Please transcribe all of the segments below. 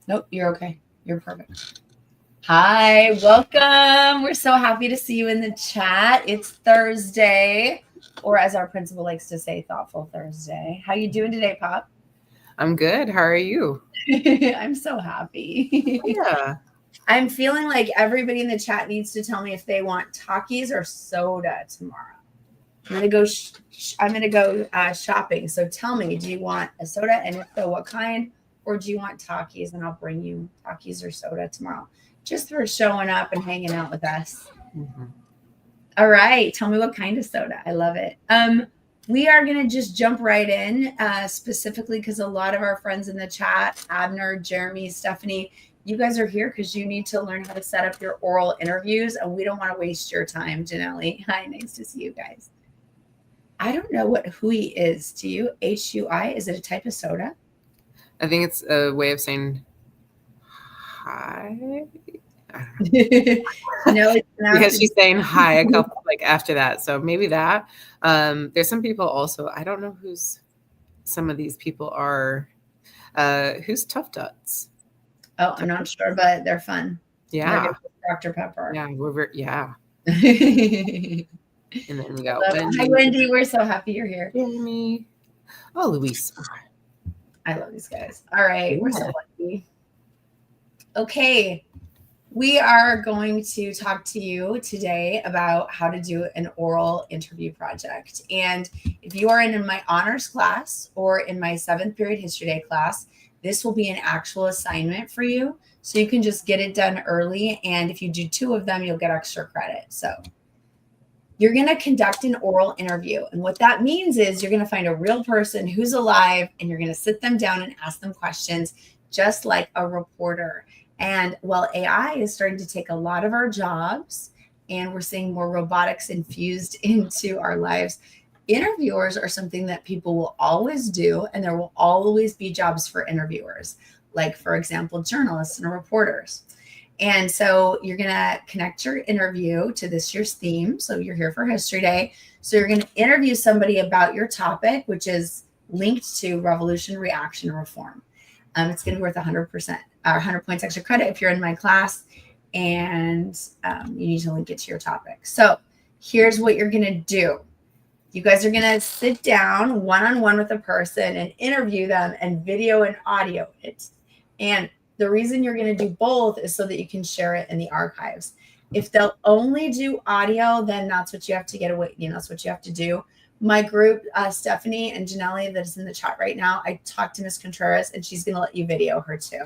Nope, you're okay. You're perfect. Hi, welcome. We're so happy to see you in the chat. It's Thursday, or as our principal likes to say, thoughtful Thursday. How you doing today, Pop? I'm good. How are you? I'm so happy. Yeah. I'm feeling like everybody in the chat needs to tell me if they want Takis or soda tomorrow. I'm gonna go shopping. So tell me, do you want a soda, and if so, what kind? Or do you want Takis, and I'll bring you Takis or soda tomorrow, just for showing up and hanging out with us. Mhm. All right, tell me what kind of soda. I love it. We are gonna just jump right in, specifically because a lot of our friends in the chat, Abner, Jeremy, Stephanie, you guys are here because you need to learn how to set up your oral interviews, and we don't want to waste your time. Janelle, hi, nice to see you guys. I don't know what hui is. Do you? HUI? Is it a type of soda? I think it's a way of saying hi. I don't know. No, it's Because pronounced. she's saying hi a couple like after that. So maybe that. There's some people also, I don't know who's some of these people are. Who's Tough Tuts? Oh, I'm Tough not Tuts? sure, but they're fun. They're Yeah. good with Dr. Pepper. Yeah. Yeah. I And then we got love. Hi, Wendy, Wendy. We're so happy you're here. Jeremy. Oh, Luis. I love these guys. All right, we're so Yeah. lucky. Okay, we are going to talk to you today about how to do an oral interview project. And if you are in my honors class or in my 7th period history day class, this will be an actual assignment for you. So you can just get it done early. And if you do 2 of them, you'll get extra credit. So you're going to conduct an oral interview. And what that means is you're going to find a real person who's alive and you're going to sit them down and ask them questions just like a reporter. And while AI is starting to take a lot of our jobs and we're seeing more robotics infused into our lives, interviewers are something that people will always do. And there will always be jobs for interviewers, like, for example, journalists and reporters. And so you're going to connect your interview to this year's theme. So you're here for History Day. So you're going to interview somebody about your topic, which is linked to revolution, reaction, reform. It's going to be worth 100% or 100 points extra credit if you're in my class, and you need to link it to your topic. So here's what you're going to do. You guys are going to sit down one-on-one with a person and interview them and video and audio it. And the reason you're going to do both is so that you can share it in the archives. If they'll only do audio, then that's what you have to get away. That's what you have to do. My group, Stephanie and Janelle, that is in the chat right now, I talked to Miss Contreras and she's going to let you video her too.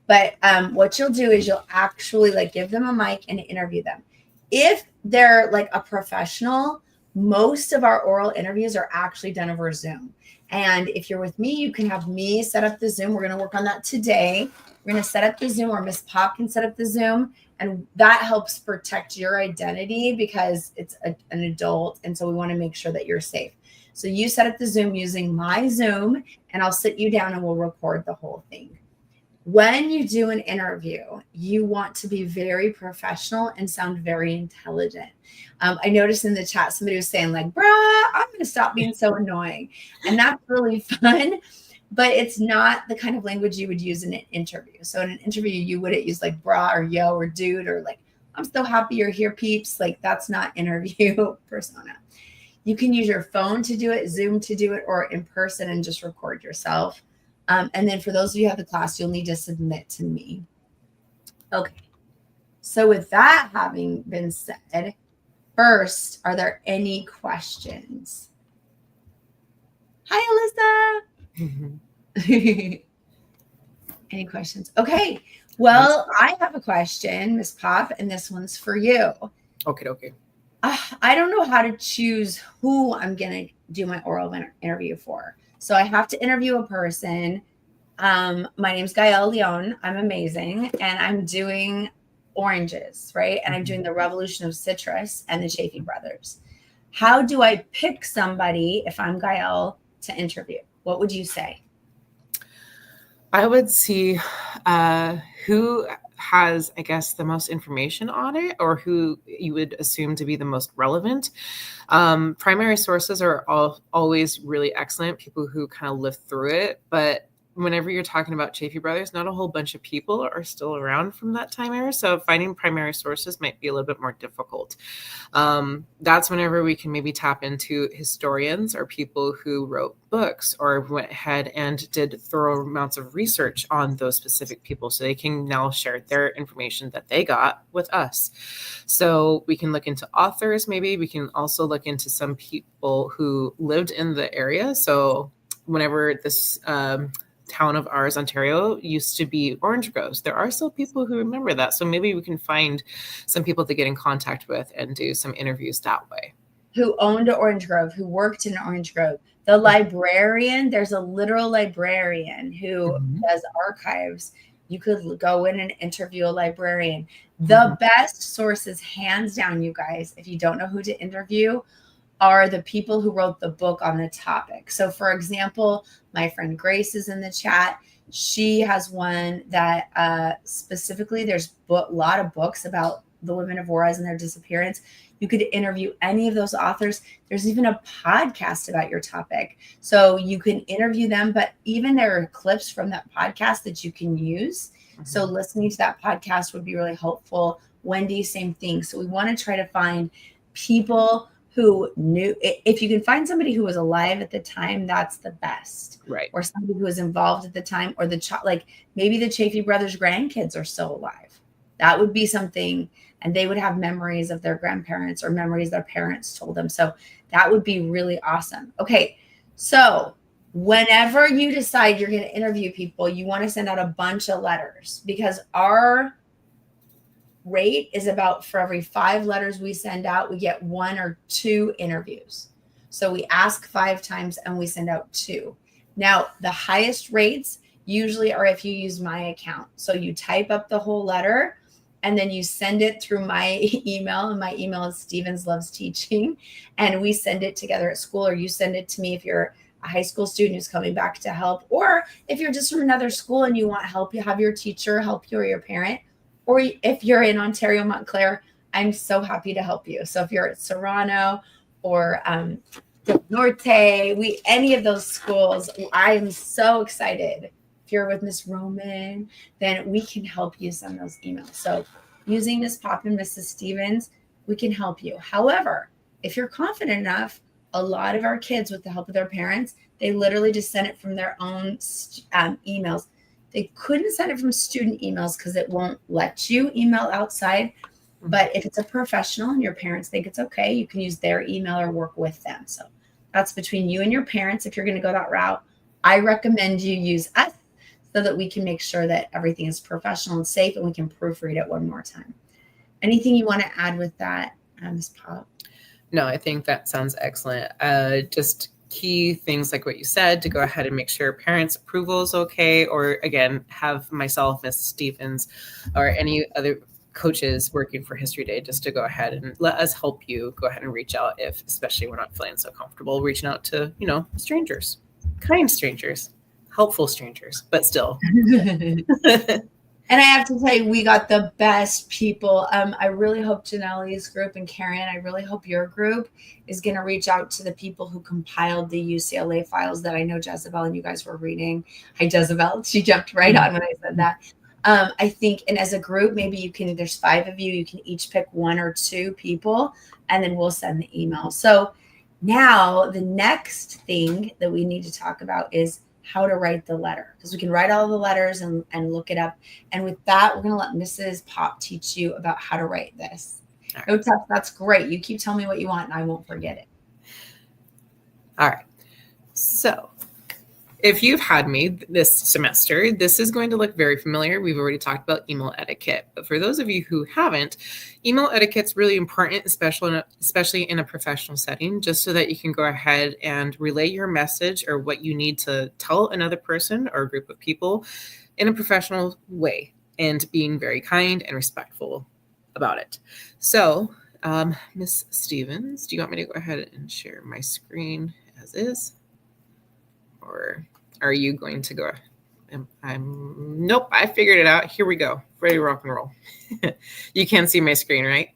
But what you'll do is you'll actually give them a mic and interview them. If they're like a professional, most of our oral interviews are actually done over Zoom. And if you're with me, you can have me set up the Zoom. We're going to work on that today. We're going to set up the Zoom, or Miss Pop can set up the Zoom. And that helps protect your identity because it's an adult. And so we want to make sure that you're safe. So you set up the Zoom using my Zoom, and I'll sit you down and we'll record the whole thing. When you do an interview, you want to be very professional and sound very intelligent. I noticed in the chat somebody was saying bruh, I'm going to stop being so annoying. And that's really fun, but it's not the kind of language you would use in an interview. So in an interview, you wouldn't use brah or yo or dude or I'm so happy you're here, peeps. That's not interview persona. You can use your phone to do it, Zoom to do it, or in person and just record yourself. And then for those of you who have the class, you'll need to submit to me. Okay. So with that having been said, first, are there any questions? Hi, Alyssa. Any questions? Okay. Well, I have a question, Miss Pop, and this one's for you. Okay. I don't know how to choose who I'm going to do my oral interview for. So I have to interview a person. My name's Gael Leon. I'm amazing. And I'm doing oranges, right? And I'm doing the Revolution of Citrus and the Chaffee Brothers. How do I pick somebody if I'm Gael to interview? What would you say? I would see who has, I guess, the most information on it, or who you would assume to be the most relevant. Primary sources are always really excellent, people who kind of live through it. But whenever you're talking about Chaffee Brothers, not a whole bunch of people are still around from that time era. So finding primary sources might be a little bit more difficult. That's whenever we can maybe tap into historians or people who wrote books or went ahead and did thorough amounts of research on those specific people, so they can now share their information that they got with us. So we can look into authors. Maybe we can also look into some people who lived in the area. So whenever this town of ours, Ontario, used to be orange groves, there are still people who remember that. So maybe we can find some people to get in contact with and do some interviews that way. Who owned an orange grove, who worked in an orange grove. The librarian, there's a literal librarian who does archives. You could go in and interview a librarian. The best sources, hands down, you guys, if you don't know who to interview, are the people who wrote the book on the topic. So for example, my friend Grace is in the chat. She has one that specifically, there's a lot of books about the women of Juarez and their disappearance. You could interview any of those authors. There's even a podcast about your topic. So you can interview them, but even there are clips from that podcast that you can use. So listening to that podcast would be really helpful. Wendy, same thing. So we want to try to find people who knew. If you can find somebody who was alive at the time, that's the best. Right. Or somebody who was involved at the time, or like maybe the Chaffee brothers' grandkids are still alive. That would be something. And they would have memories of their grandparents or memories their parents told them. So that would be really awesome. Okay. So whenever you decide you're going to interview people, you want to send out a bunch of letters, because our rate is about, for every 5 letters we send out, we get 1 or 2 interviews. So we ask 5 times and we send out 2. Now, the highest rates usually are if you use my account. So you type up the whole letter and then you send it through my email. And my email is Stevens Loves Teaching. And we send it together at school, or you send it to me if you're a high school student who's coming back to help. Or if you're just from another school and you want help, you have your teacher help you or your parent. Or if you're in Ontario, Montclair, I'm so happy to help you. So if you're at Serrano or Del Norte, any of those schools, I am so excited. If you're with Miss Roman, then we can help you send those emails. So using Miss Pop and Mrs. Stevens, we can help you. However, if you're confident enough, a lot of our kids, with the help of their parents, they literally just send it from their own emails. They couldn't send it from student emails because it won't let you email outside. But if it's a professional and your parents think it's okay, you can use their email or work with them. So that's between you and your parents. If you're going to go that route, I recommend you use us, so that we can make sure that everything is professional and safe, and we can proofread it one more time. Anything you want to add with that, Ms. Pop? No, I think that sounds excellent. Just key things like what you said, to go ahead and make sure parents' approval is okay, or again, have myself, Ms. Stevens, or any other coaches working for History Day just to go ahead and let us help you go ahead and reach out, if especially we're not feeling so comfortable reaching out to, strangers, kind strangers. Helpful strangers, but still. And I have to tell you, we got the best people. I really hope Janelle's group and Karen, I really hope your group is going to reach out to the people who compiled the UCLA files that I know Jezebel and you guys were reading. Hi, Jezebel. She jumped right on when I said that. I think, and as a group, maybe there's 5 of you, you can each pick 1 or 2 people, and then we'll send the email. So now the next thing that we need to talk about is how to write the letter, because we can write all the letters and look it up. And with that, we're going to let Mrs. Pop teach you about how to write this. Right. No tough. That's great. You keep telling me what you want and I won't forget it. All right. So if you've had me this semester, this is going to look very familiar. We've already talked about email etiquette, but for those of you who haven't, email etiquette is really important, especially in a professional setting, just so that you can go ahead and relay your message or what you need to tell another person or a group of people in a professional way, and being very kind and respectful about it. So, Miss Stevens, do you want me to go ahead and share my screen as is? Or are you going to go? Nope, I figured it out. Here we go. Ready to rock and roll. You can see my screen, right?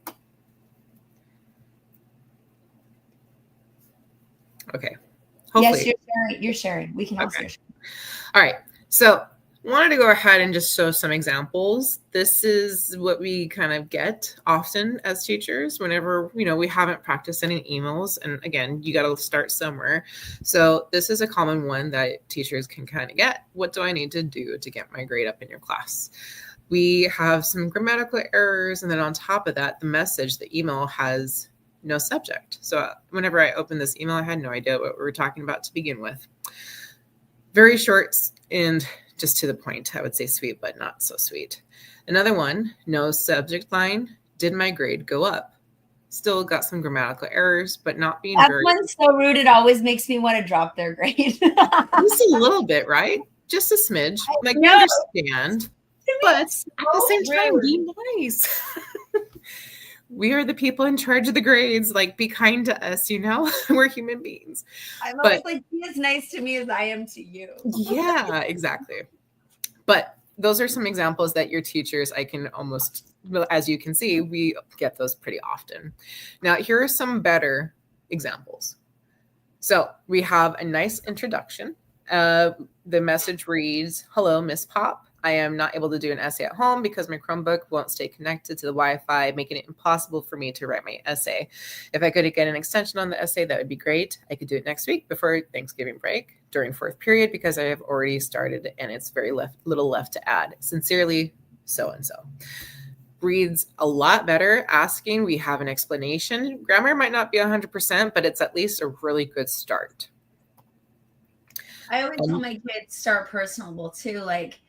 Okay. Hopefully. Yes, you're sharing. We can all see. All right. So wanted to go ahead and just show some examples. This is what we kind of get often as teachers whenever, we haven't practiced any emails. And again, you got to start somewhere. So this is a common one that teachers can kind of get. What do I need to do to get my grade up in your class? We have some grammatical errors. And then on top of that, the message, the email has no subject. So whenever I opened this email, I had no idea what we were talking about to begin with. Very short and just to the point. I would say sweet, but not so sweet. Another one, no subject line. Did my grade go up? Still got some grammatical errors, but not being that very. One's so rude. It always makes me want to drop their grade. Just a little bit, right? Just a smidge. Like, I understand, but at the same time, be nice. We are the people in charge of the grades. Like, be kind to us, we're human beings. I'm always like, be as nice to me as I am to you. Yeah, exactly. But those are some examples that your teachers, I can almost, as you can see, we get those pretty often. Now, here are some better examples. So we have a nice introduction. The message reads, "Hello, Miss Pop. I am not able to do an essay at home because my Chromebook won't stay connected to the Wi-Fi, making it impossible for me to write my essay. If I could get an extension on the essay, that would be great. I could do it next week before Thanksgiving break during fourth period because I have already started and it's very little left to add. Sincerely, so-and-so." Reads a lot better. Asking, we have an explanation. Grammar might not be 100%, but it's at least a really good start. I always tell my kids start personable too. Like,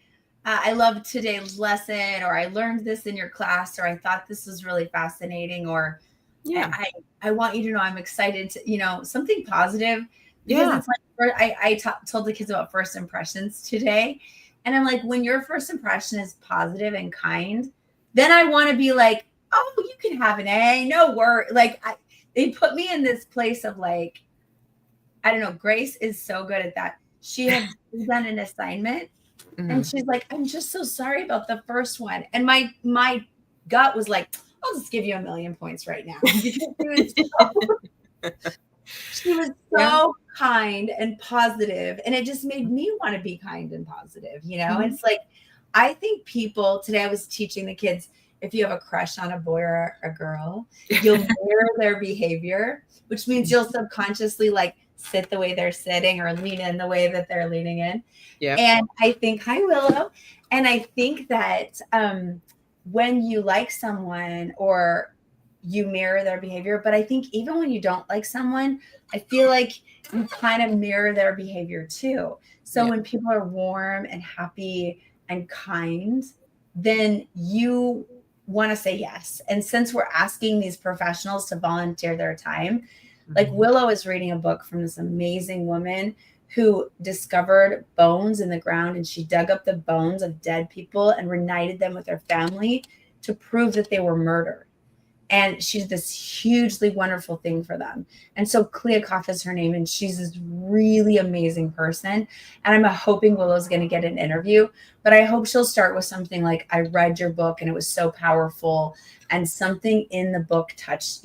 I love today's lesson, or I learned this in your class, or I thought this was really fascinating, or I want you to know I'm excited to, something positive. Because it's like, I told the kids about first impressions today. And I'm like, when your first impression is positive and kind, then I want to be like, oh, you can have an A, no worry. Like, they put me in this place of like, I don't know, Grace is so good at that. She had done an assignment. Mm-hmm. And she's like, I'm just so sorry about the first one. And my gut was like, I'll just give you 1,000,000 points right now. She was so kind and positive. And it just made me want to be kind and positive. Mm-hmm. It's like, I think people today, I was teaching the kids, if you have a crush on a boy or a girl, you'll mirror their behavior, which means you'll subconsciously like sit the way they're sitting or lean in the way that they're leaning in. Yeah. And I think, hi, Willow. And I think that when you like someone or you mirror their behavior, but I think even when you don't like someone, I feel like you kind of mirror their behavior too. So when people are warm and happy and kind, then you want to say yes. And since we're asking these professionals to volunteer their time, like Willow is reading a book from this amazing woman who discovered bones in the ground, and she dug up the bones of dead people and reunited them with their family to prove that they were murdered. And she did this hugely wonderful thing for them. And so Clea Koff is her name, and she's this really amazing person. And I'm hoping Willow's going to get an interview, but I hope she'll start with something like, I read your book and it was so powerful, and something in the book touched,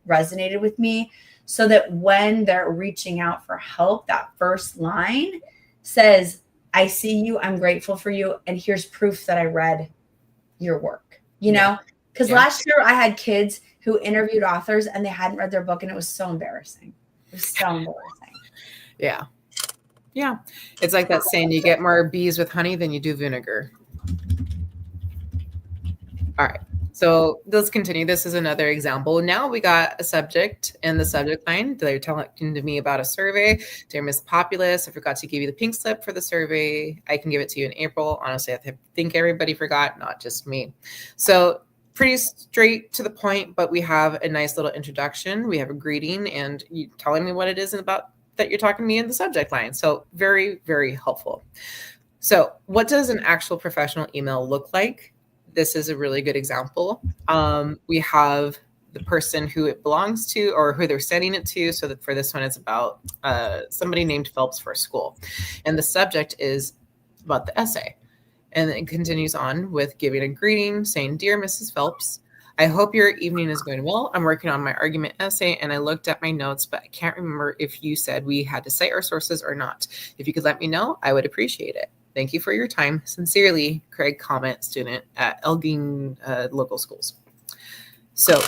resonated with me, so that when they're reaching out for help, that first line says, I see you, I'm grateful for you, and here's proof that I read your work, Because last year I had kids who interviewed authors and they hadn't read their book, and it was so embarrassing. It was so embarrassing. Yeah. Yeah. It's like that saying, you get more bees with honey than you do vinegar. All right. So let's continue. This is another example. Now we got a subject in the subject line. They're talking to me about a survey. Dear Miss Populous, I forgot to give you the pink slip for the survey. I can give it to you in April. Honestly, I think everybody forgot, not just me. So pretty straight to the point, but we have a nice little introduction. We have a greeting and you telling me what it is about that you're talking to me in the subject line. So very, very helpful. So what does an actual professional email look like? This is a really good example. We have the person who it belongs to or who they're sending it to. So that for this one, it's about somebody named Phelps for school. And the subject is about the essay. And it continues on with giving a greeting, saying, Dear Mrs. Phelps, I hope your evening is going well. I'm working on my argument essay and I looked at my notes, but I can't remember if you said we had to cite our sources or not. If you could let me know, I would appreciate it. Thank you for your time. Sincerely, Craig Comment, student at Elgin Local Schools. So,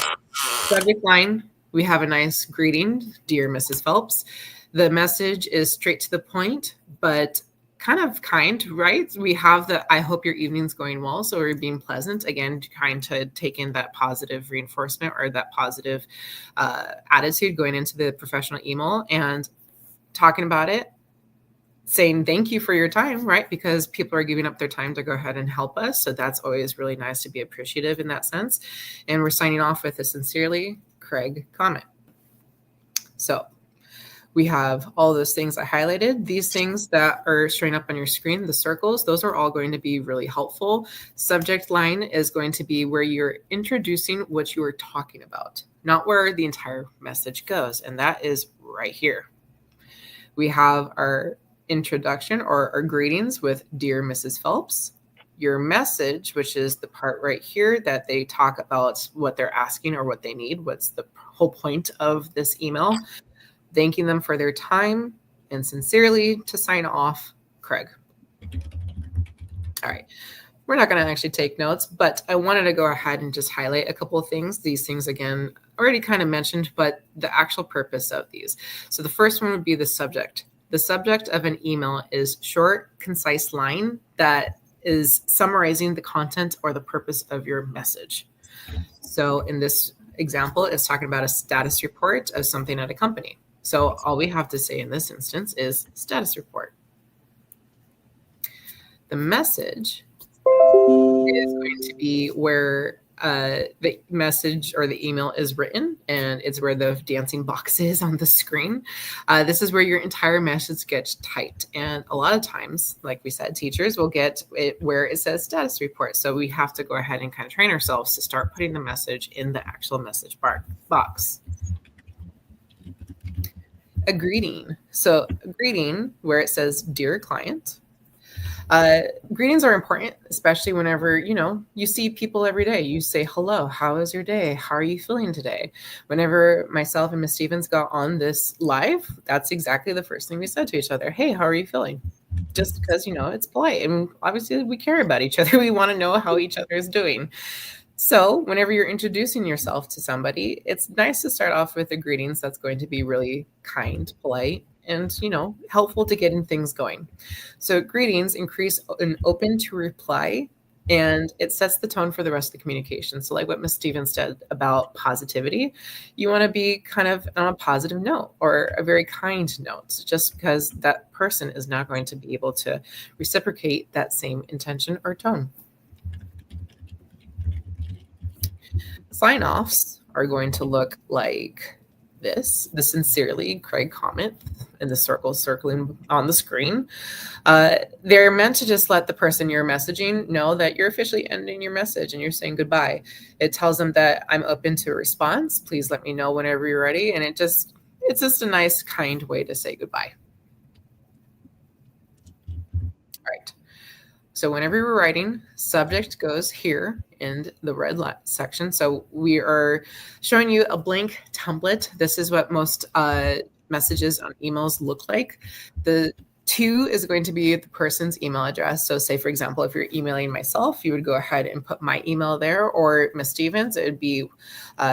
subject line, we have a nice greeting, dear Mrs. Phelps. The message is straight to the point, but kind of kind, right? We have the I hope your evening's going well. So we're being pleasant, again, trying to take in that positive reinforcement or that positive attitude going into the professional email and talking about it, saying thank you for your time, right? Because people are giving up their time to go ahead and help us. So that's always really nice to be appreciative in that sense. And we're signing off with a sincerely Craig Comment. So we have all those things I highlighted. These things that are showing up on your screen, the circles, those are all going to be really helpful. Subject line is going to be where you're introducing what you are talking about, not where the entire message goes. And that is right here. We have our introduction or our greetings with Dear Mrs. Phelps. Your message, which is the part right here that they talk about what they're asking or what they need. What's the whole point of this email? Thanking them for their time and sincerely to sign off, Craig. All right. We're not going to actually take notes, but I wanted to go ahead and just highlight a couple of things. These things, again, already kind of mentioned, but the actual purpose of these. So the first one would be the subject. The subject of an email is short, concise line that is summarizing the content or the purpose of your message. So in this example, it's talking about a status report of something at a company. So all we have to say in this instance is status report. The message is going to be where the message or the email is written, and it's where the dancing box is on the screen. This is where your entire message gets typed. And a lot of times, like we said, teachers will get it where it says status report. So we have to go ahead and kind of train ourselves to start putting the message in the actual message box. A greeting. So a greeting where it says, Dear Client. Greetings are important, especially whenever, you see people every day. You say, hello, how is your day? How are you feeling today? Whenever myself and Miss Stevens got on this live, that's exactly the first thing we said to each other. Hey, how are you feeling? Just because, it's polite. And obviously we care about each other. We want to know how each other is doing. So whenever you're introducing yourself to somebody, it's nice to start off with a greetings that's going to be really kind, polite, and, helpful to getting things going. So greetings increase an open to reply, and it sets the tone for the rest of the communication. So like what Ms. Stevens said about positivity, you want to be kind of on a positive note or a very kind note, just because that person is not going to be able to reciprocate that same intention or tone. Sign-offs are going to look like this, the sincerely Craig Comment in the circles circling on the screen. They're meant to just let the person you're messaging know that you're officially ending your message and you're saying goodbye. It tells them that I'm open to a response. Please let me know whenever you're ready. And it's just a nice, kind way to say goodbye. All right. So whenever you're writing, subject goes here in the red section. So we are showing you a blank template. This is what most messages on emails look like. The 2 is going to be the person's email address. So say, for example, if you're emailing myself, you would go ahead and put my email there, or Miss Stevens, it would be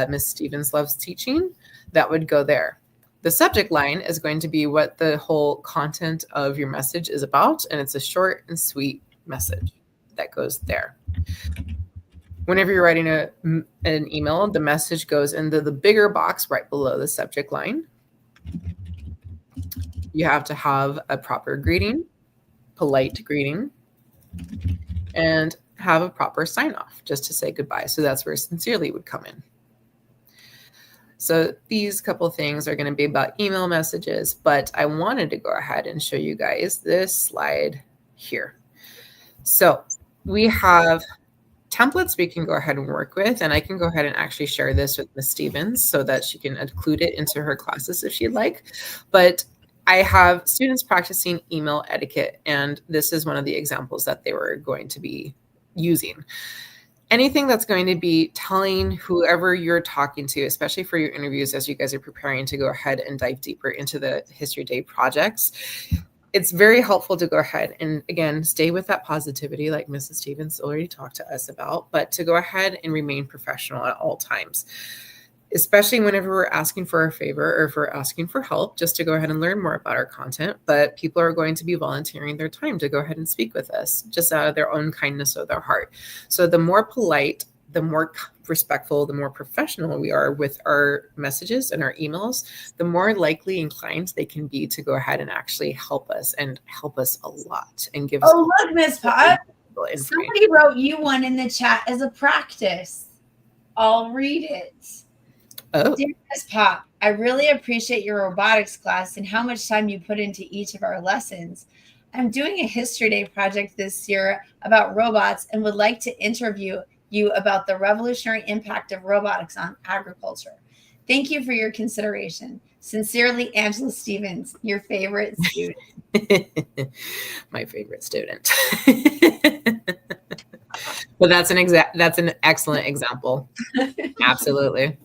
Miss Stevens Loves Teaching. That would go there. The subject line is going to be what the whole content of your message is about, and it's a short and sweet message that goes there. Whenever you're writing an email, the message goes into the bigger box right below the subject line. You have to have a proper greeting, polite greeting, and have a proper sign-off just to say goodbye. So that's where sincerely would come in. So these couple things are going to be about email messages, but I wanted to go ahead and show you guys this slide here. So we have templates we can go ahead and work with, and I can go ahead and actually share this with Ms. Stevens so that she can include it into her classes if she'd like. But I have students practicing email etiquette, and this is one of the examples that they were going to be using. Anything that's going to be telling whoever you're talking to, especially for your interviews as you guys are preparing to go ahead and dive deeper into the History Day projects, it's very helpful to go ahead and, again, stay with that positivity like Mrs. Stevens already talked to us about, but to go ahead and remain professional at all times, especially whenever we're asking for a favor or if we're asking for help, just to go ahead and learn more about our content. But people are going to be volunteering their time to go ahead and speak with us just out of their own kindness of their heart. So the more polite, the more respectful, the more professional we are with our messages and our emails, the more likely inclined they can be to go ahead and actually help us, and help us a lot, and give us. Oh, look, Miss Pot. Somebody wrote you one in the chat as a practice. I'll read it. Oh. Dear Miss Pop, I really appreciate your robotics class and how much time you put into each of our lessons. I'm doing a History Day project this year about robots and would like to interview you about the revolutionary impact of robotics on agriculture. Thank you for your consideration. Sincerely, Angela Stevens, your favorite student. My favorite student. But that's an excellent example. Absolutely.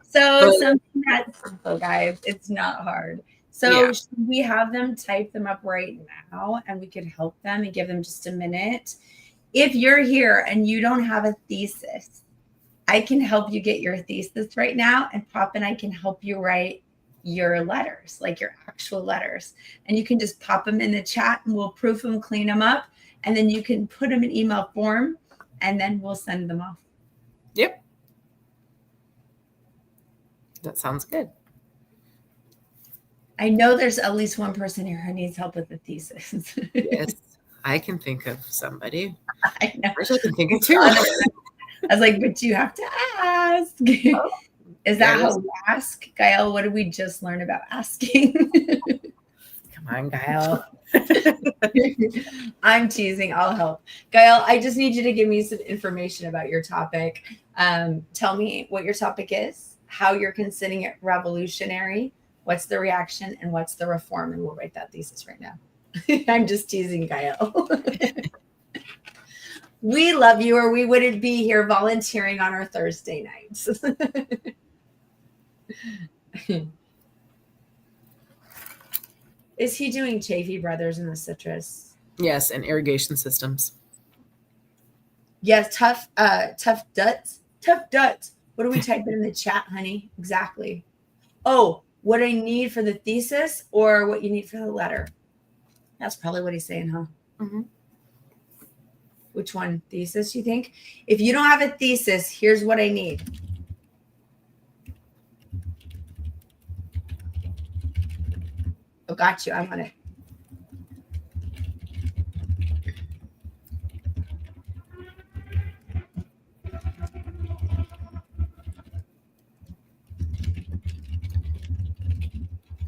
So something that's simple, guys. It's not hard. So should we have them type them up right now, and we could help them and give them just a minute? If you're here and you don't have a thesis, I can help you get your thesis right now, and Pop and I can help you write your letters, like your actual letters. And you can just pop them in the chat and we'll proof them, clean them up, and then you can put them in email form, and then we'll send them off. Yep. That sounds good. I know there's at least one person here who needs help with the thesis. Yes. I can think of somebody. I know. I can think of two. I was like, but you have to ask. Oh, is that how we ask? Gael, what did we just learn about asking? Come on, Gael. I'm teasing. I'll help. Gael, I just need you to give me some information about your topic. Tell me what your topic is, how you're considering it revolutionary, what's the reaction, and what's the reform, and we'll write that thesis right now. I'm just teasing Gael. We love you, or we wouldn't be here volunteering on our Thursday nights. Is he doing Chaffee Brothers in the citrus? Yes, and irrigation systems. Yes, tough duts. Tough duts. What do we type in the chat, honey? Exactly. Oh, what I need for the thesis or what you need for the letter? That's probably what he's saying, huh? Mm-hmm. Which one? Thesis, you think? If you don't have a thesis, here's what I need. Oh, got you. I'm on it.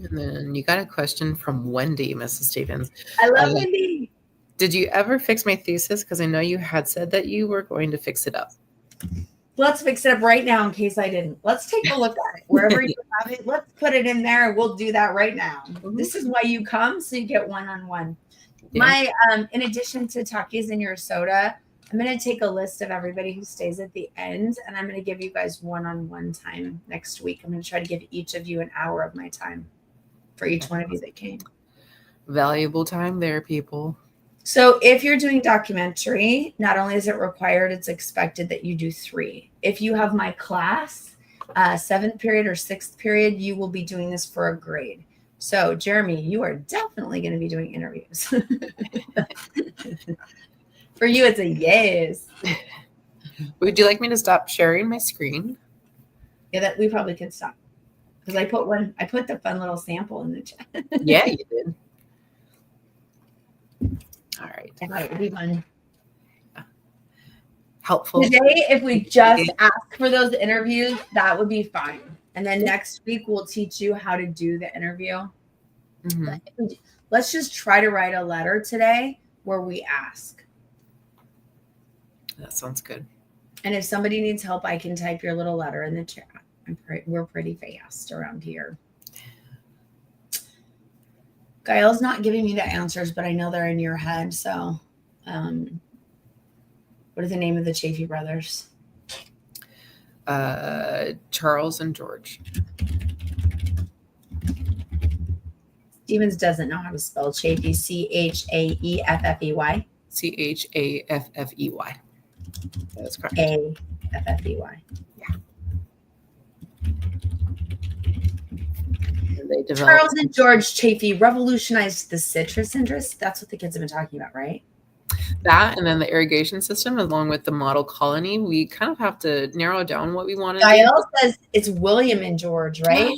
And then you got a question from Wendy, Mrs. Stevens. I love Wendy. Did you ever fix my thesis? Because I know you had said that you were going to fix it up. Let's fix it up right now in case I didn't. Let's take a look at it. Wherever you have it, let's put it in there. We'll do that right now. Mm-hmm. This is why you come, so you get one-on-one. Yeah. My, in addition to Takis and your soda, I'm going to take a list of everybody who stays at the end, and I'm going to give you guys one-on-one time next week. I'm going to try to give each of you an hour of my time for each one of you that came. Valuable time there, people. So if you're doing documentary, not only is it required, it's expected that you do 3. If you have my class, 7th period or 6th period, you will be doing this for a grade. So Jeremy, you are definitely going to be doing interviews. For you, it's a yes. Would you like me to stop sharing my screen? Yeah, that we probably could stop. Because I put the fun little sample in the chat. Yeah, you did. All right. I thought it would be fun. Helpful. Today, if we just ask for those interviews, that would be fine. And then next week, we'll teach you how to do the interview. Mm-hmm. Let's just try to write a letter today where we ask. That sounds good. And if somebody needs help, I can type your little letter in the chat. We're pretty fast around here. Gael's not giving me the answers, but I know they're in your head. So, what are the name of the Chaffee brothers? Charles and George. Stevens doesn't know how to spell Chaffey. Chaffey. Chaffey. That's correct. Affey. They developed Charles and George Chaffey revolutionized the citrus industry. That's what the kids have been talking about, right? that, and then the irrigation system, along with the model colony. We kind of have to narrow down what we want to do. Gael says it's William and George, right?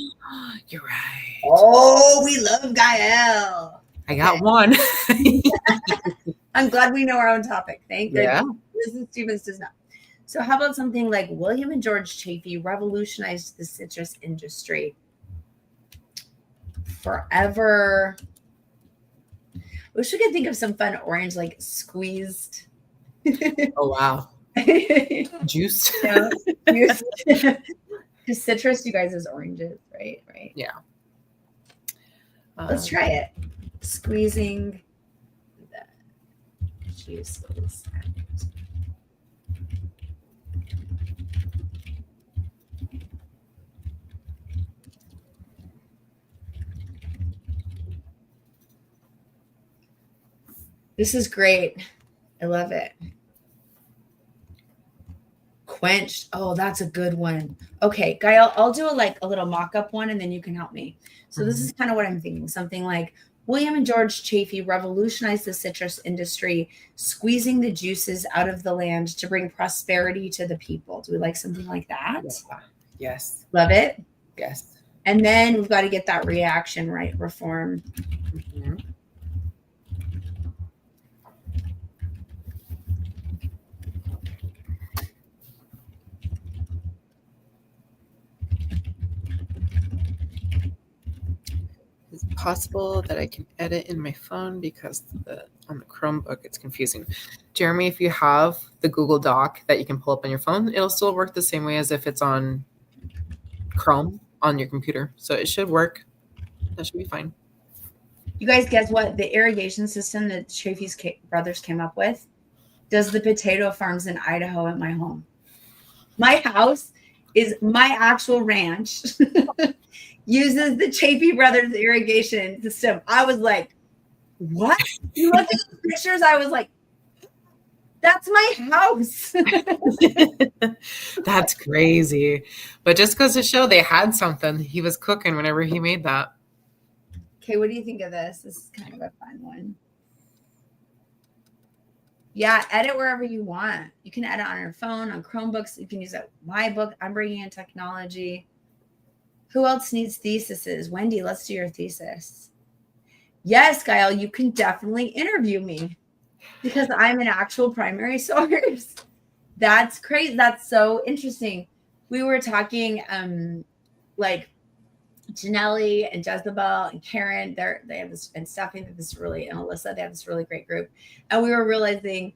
You're right. Oh, we love Gael. I got one. I'm glad we know our own topic. Thank goodness. Yeah. Mrs. Stevens does not. So how about something like William and George Chaffey revolutionized the citrus industry? Forever. Wish we could think of some fun orange, like squeezed. Oh, wow. Juice. Yeah, juice. Because citrus, you guys, is oranges, right? Right. Yeah. Let's try it. Squeezing the juices. This is great. I love it. Quenched. Oh, that's a good one. Okay, Gael, I'll do a little mock-up one and then you can help me. So this is kind of what I'm thinking. Something like William and George Chaffey revolutionized the citrus industry, squeezing the juices out of the land to bring prosperity to the people. Do we like something like that? Yeah. Yes. Love it. Yes. And then we've got to get that reaction right. Reform. Mm-hmm. Is it possible that I can edit in my phone because on the Chromebook it's confusing? Jeremy, if you have the Google Doc that you can pull up on your phone, it'll still work the same way as if it's on Chrome on your computer. So it should work. That should be fine. You guys, guess what? The irrigation system that Chaffey's brothers came up with does the potato farms in Idaho at my home. My house is my actual ranch. Uses the Chaffey brothers irrigation system. I was like, what? You look at the pictures, I was like, that's my house. That's crazy. But just goes to show they had something. He was cooking whenever he made that. Okay, what do you think of this? This is kind of a fun one. Yeah, edit wherever you want. You can edit on your phone, on Chromebooks. You can use it. My book. I'm bringing in technology. Who else needs theses? Wendy, let's do your thesis. Yes, Gael, you can definitely interview me because I'm an actual primary source. That's crazy. That's so interesting. We were talking like Janelle and Jezebel and Karen, they have this, and Stephanie, and Alyssa, they have this really great group. And we were realizing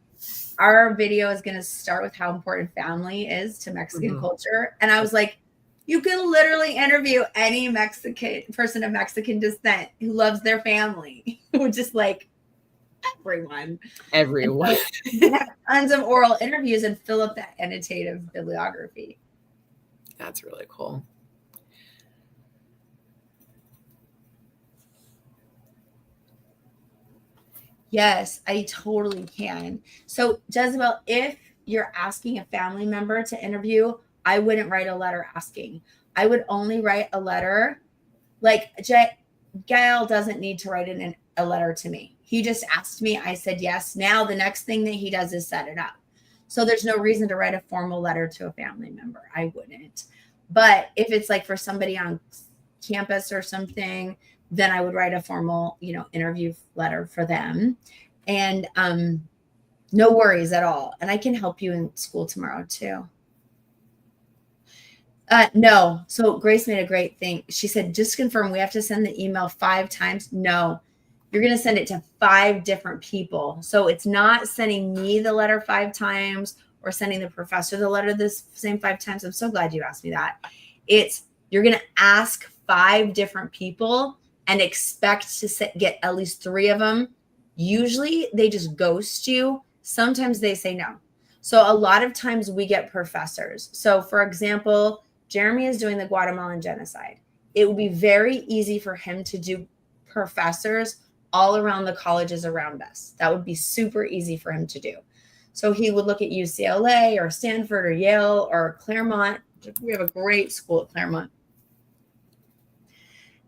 our video is going to start with how important family is to Mexican culture. And I was like, you can literally interview any Mexican person of Mexican descent who loves their family, which is like everyone. Everyone. Have tons of oral interviews and fill up that annotative bibliography. That's really cool. Yes, I totally can. So, Jezebel, if you're asking a family member to interview, I wouldn't write a letter asking. I would only write a letter. Like Gael doesn't need to write a letter to me. He just asked me. I said yes. Now the next thing that he does is set it up. So there's no reason to write a formal letter to a family member. I wouldn't. But if it's like for somebody on campus or something, then I would write a formal, interview letter for them. And no worries at all. And I can help you in school tomorrow too. No. So Grace made a great thing. She said, just confirm we have to send the email 5 times. No, you're going to send it to 5 different people. So it's not sending me the letter 5 times or sending the professor the letter this same 5 times. I'm so glad you asked me that. You're going to ask 5 different people and expect to get at least 3 of them. Usually they just ghost you. Sometimes they say no. So a lot of times we get professors. So for example, Jeremy is doing the Guatemalan genocide. It would be very easy for him to do professors all around the colleges around us. That would be super easy for him to do. So he would look at UCLA or Stanford or Yale or Claremont. We have a great school at Claremont.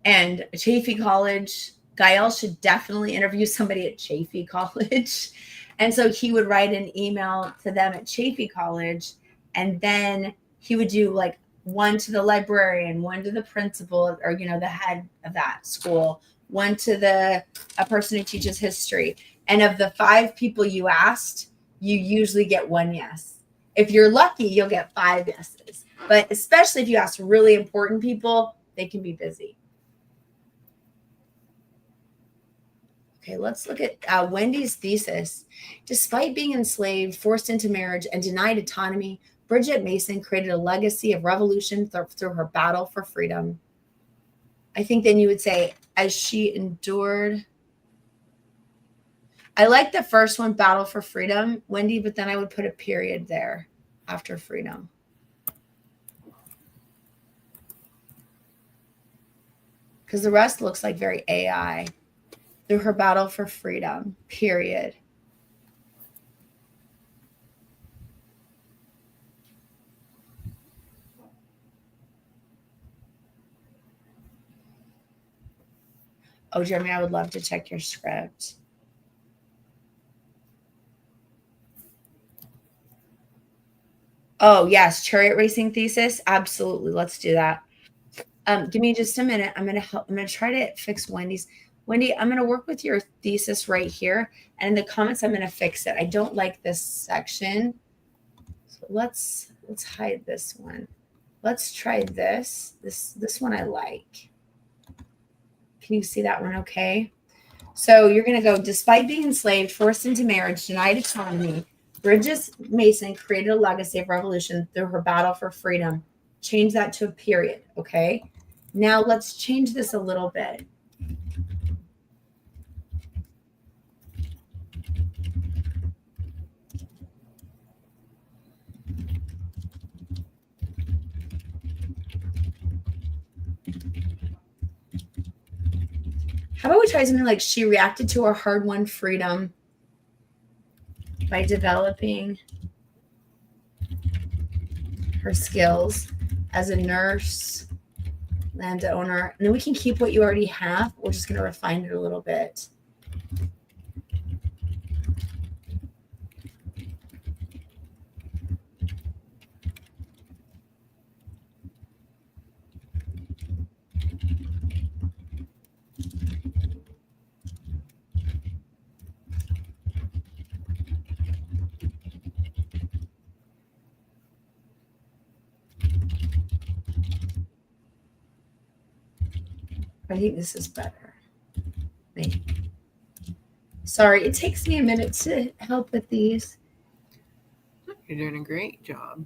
And Chaffey College. Gael should definitely interview somebody at Chaffey College. And so he would write an email to them at Chaffey College, and then he would do like one to the librarian, one to the principal or, the head of that school, one to a person who teaches history. And of the 5 people you asked, you usually get 1 yes. If you're lucky, you'll get 5 yeses. But especially if you ask really important people, they can be busy. Okay, let's look at Wendy's thesis. Despite being enslaved, forced into marriage, and denied autonomy, Bridget Mason created a legacy of revolution through her battle for freedom. I think then you would say, as she endured. I like the first one, battle for freedom, Wendy, but then I would put a period there after freedom. Because the rest looks like very AI. Through her battle for freedom, period. Oh, Jeremy, I would love to check your script. Oh, yes, chariot racing thesis. Absolutely. Let's do that. Give me just a minute. I'm going to try to fix Wendy's. Wendy, I'm going to work with your thesis right here. And in the comments, I'm going to fix it. I don't like this section. So let's hide this one. Let's try this. This one I like. Can you see that one okay? So you're going to go, despite being enslaved, forced into marriage, denied autonomy, Bridget Mason created a legacy of revolution through her battle for freedom. Change that to a period, okay? Now let's change this a little bit. How about we try something like she reacted to her hard-won freedom by developing her skills as a nurse, landowner. And then we can keep what you already have. We're just going to refine it a little bit. I think this is better. Sorry, it takes me a minute to help with these. You're doing a great job.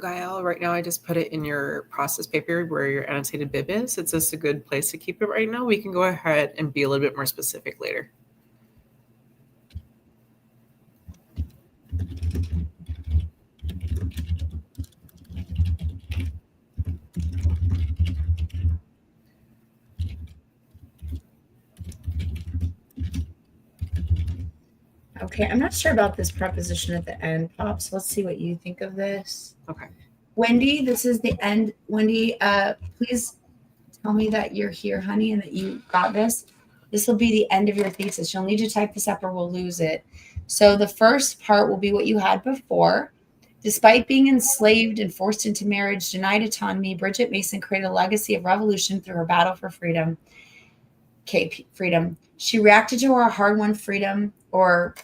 Gael, right now I just put it in your process paper where your annotated bib is. It's just a good place to keep it right now. We can go ahead and be a little bit more specific later. Okay, I'm not sure about this preposition at the end, Pops. Let's see what you think of this. Okay. Wendy, this is the end. Wendy, please tell me that you're here, honey, and that you got this. This will be the end of your thesis. You'll need to type this up or we'll lose it. So the first part will be what you had before. Despite being enslaved and forced into marriage, denied autonomy, Bridget Mason created a legacy of revolution through her battle for freedom. Okay, freedom. She reacted to her hard-won freedom or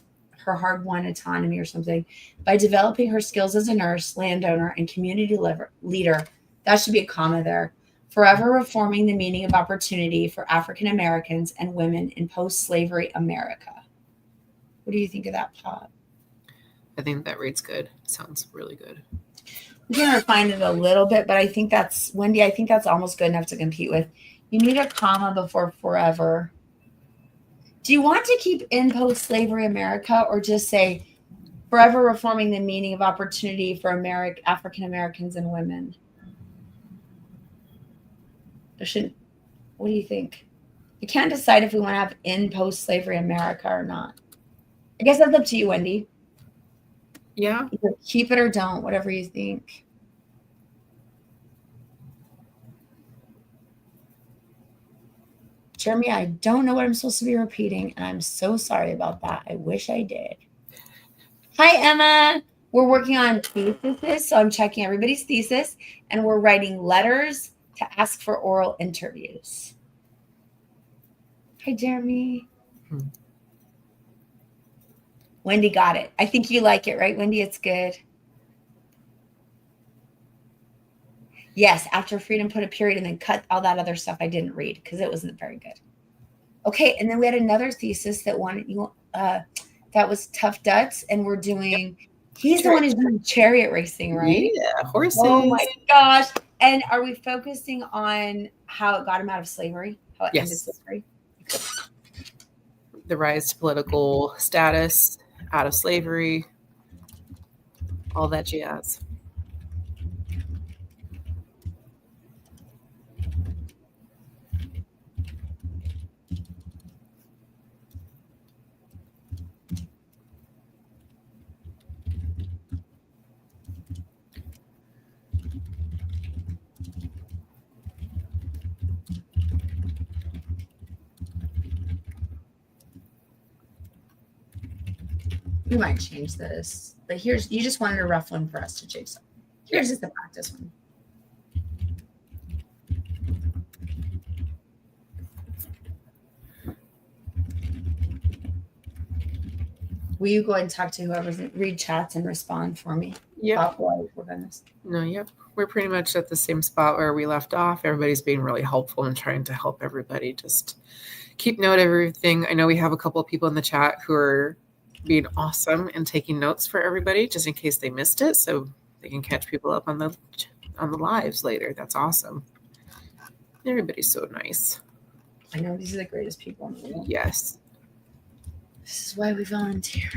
her hard-won autonomy or something by developing her skills as a nurse, landowner, and community leader. That should be a comma there. Forever reforming the meaning of opportunity for African Americans and women in post-slavery America. What do you think of that, Pop? I think that reads good. Sounds really good. We're going to refine it a little bit, but I think that's, Wendy, I think that's almost good enough to compete with. You need a comma before forever. Do you want to keep in post-slavery America or just say Forever reforming the meaning of opportunity for African Americans and women. What do you think? You can't decide if we want to have in post-slavery America or not. I guess that's up to you, Wendy. Yeah. Either keep it or don't, whatever you think. Jeremy, I don't know what I'm supposed to be repeating, and I'm so sorry about that. I wish I did. Hi, Emma. We're working on theses, so I'm checking everybody's thesis, and we're writing letters to ask for oral interviews. Hi, Jeremy. Wendy got it. I think you like it, right, Wendy? It's good. Yes, after freedom, put a period and then cut all that other stuff I didn't read because it wasn't very good. Okay, and then we had another thesis that that was Tough Duts, and we're doing. He's the one who's doing chariot racing, right? Yeah, horses. Oh my gosh! And are we focusing on how it got him out of slavery? How it ended slavery? The rise to political status, out of slavery, all that jazz. We might change this, but you just wanted a rough one for us to chase. Here's just the practice one. Will you go ahead and talk to whoever's read chats and respond for me? Yeah. We're pretty much at the same spot where we left off. Everybody's being really helpful and trying to help everybody just keep note of everything. I know we have a couple of people in the chat who are being awesome and taking notes for everybody just in case they missed it, so they can catch people up on the lives later. That's awesome. Everybody's so nice. I know, these are the greatest people in the world. Yes. This is why we volunteer.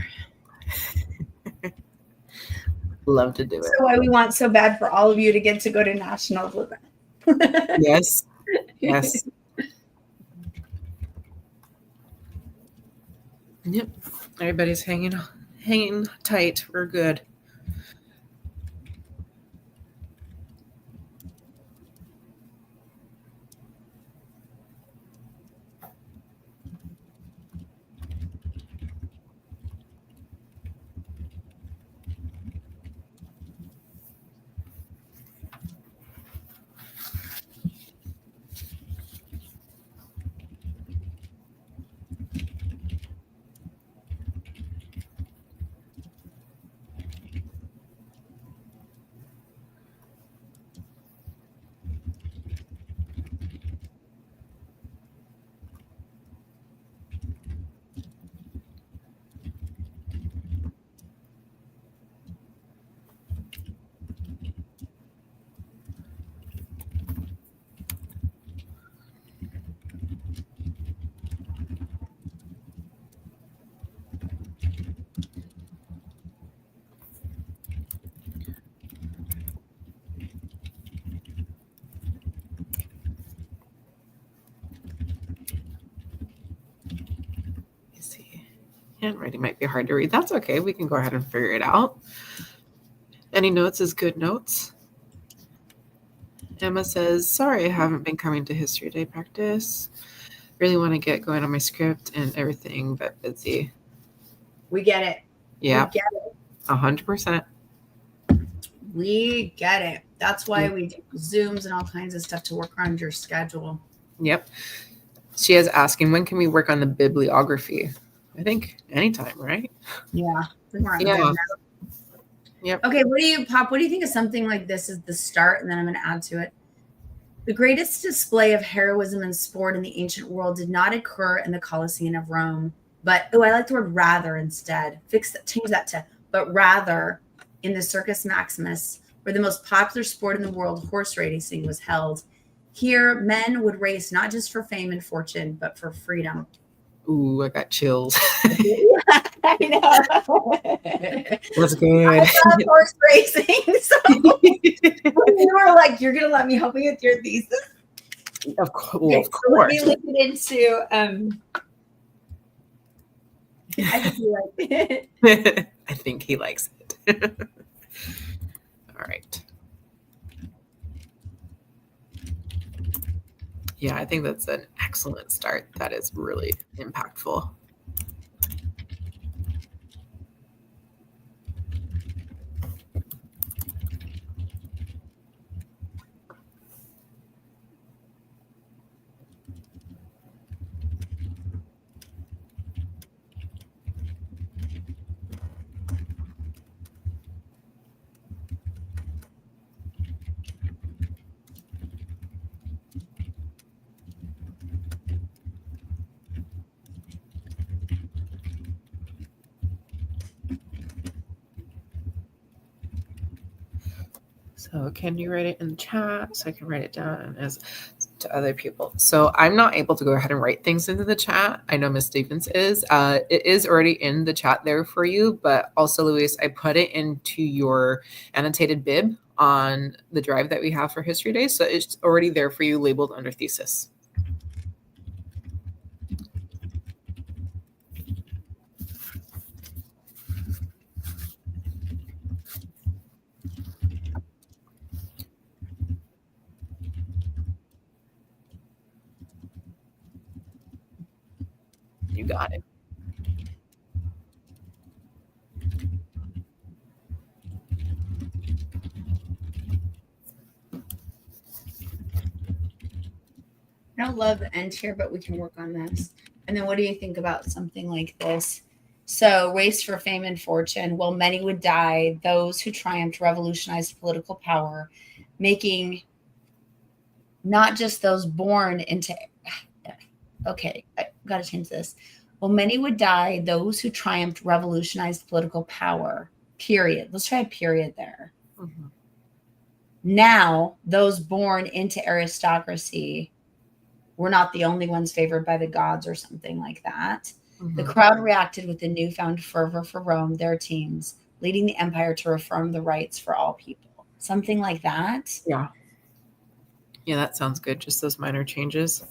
Love to do it. So why we want so bad for all of you to get to go to nationals with them. Yes. Yes. Yep. Everybody's hanging tight. We're good. Handwriting might be hard to read. That's okay. We can go ahead and figure it out. Any notes is good notes. Emma says, sorry, I haven't been coming to History Day practice. Really want to get going on my script and everything, but busy. We get it. Yeah. We get it. 100%. We get it. That's why we do Zooms and all kinds of stuff to work around your schedule. Yep. She is asking, when can we work on the bibliography? I think anytime, right? Yeah. Yeah. Yep. Okay, what do you think of something like this as the start, and then I'm going to add to it? The greatest display of heroism and sport in the ancient world did not occur in the Colosseum of Rome, but, I like the word rather instead. Change that to, but rather in the Circus Maximus, where the most popular sport in the world, horse racing, was held. Here, men would race not just for fame and fortune, but for freedom. Ooh, I got chills. I know. That's I good. love horse racing. So you were like, you're gonna let me help you with your thesis? Of course. Well, Okay, of so let me course. look it into I think you like it. I think he likes it. All right. Yeah, I think that's an excellent start. That is really impactful. So can you write it in the chat so I can write it down as to other people? So I'm not able to go ahead and write things into the chat. I know Miss Stevens is. It is already in the chat there for you, but also Luis, I put it into your annotated bib on the drive that we have for History Day. So it's already there for you labeled under thesis. You got it. I don't love the end here, but we can work on this. And then what do you think about something like this? So, race for fame and fortune. Well, many would die. Those who triumphed revolutionized political power, making not just those born into. Okay, I got to change this. Well, many would die. Those who triumphed revolutionized political power. Period. Let's try a period there. Mhm. Now, those born into aristocracy were not the only ones favored by the gods or something like that. The Mhm. crowd reacted with a newfound fervor for Rome, their teams, leading the empire to reform the rights for all people. Something like that. Yeah. Yeah, that sounds good. Just those minor changes.